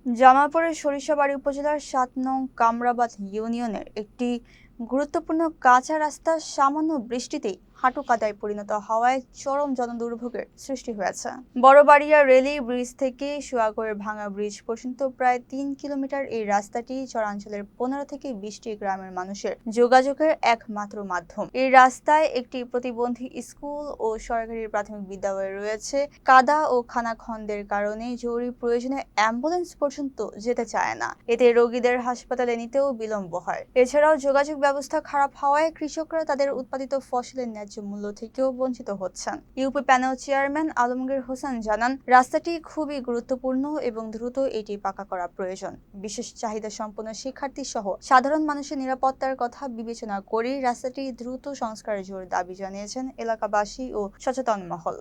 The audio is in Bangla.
জামালপুরের সরিষাবাড়ী উপজেলার ৭ নং কামরাবাদ ইউনিয়নের একটি গুরুত্বপূর্ণ কাঁচা রাস্তা সামান্য বৃষ্টিতেই হাঁটু কাদায় পরিণত হওয়ায় চরম জনদুর্ভোগের সৃষ্টি হয়েছে। বড়বাড়িয়া রেলি ব্রিজ থেকে সুয়াগড়ের ভাঙা ব্রিজ পর্যন্ত প্রায় ৩ কিলোমিটার এই রাস্তাটি চরাঞ্চলের ১৫ থেকে ২০টি গ্রামের মানুষের যোগাযোগের একমাত্র মাধ্যম। এই রাস্তায় একটি প্রতিবন্ধী স্কুল ও সরকারি প্রাথমিক বিদ্যালয় রয়েছে। কাদা ও খানাখন্দের কারণে জরুরি প্রয়োজনে অ্যাম্বুলেন্স পর্যন্ত যেতে চায় না। এতে রোগীদের হাসপাতালে নিতেও বিলম্ব হয়। এছাড়াও যোগাযোগ ব্যবস্থা খারাপ হওয়ায় কৃষকরা তাদের উৎপাদিত ফসলের ন্যায্য মূল্য থেকেও বঞ্চিত হচ্ছেন। UP panel chairman Alamgir Hossain জানান, রাস্তাটি খুবই গুরুত্বপূর্ণ এবং দ্রুত এটি পাকা করা প্রয়োজন। বিশেষ চাহিদা সম্পন্ন শিক্ষার্থী সহ সাধারণ মানুষের নিরাপত্তার কথা বিবেচনা করে রাস্তাটি দ্রুত সংস্কারের জোর দাবি জানিয়েছেন এলাকাবাসী ও সচেতন মহল।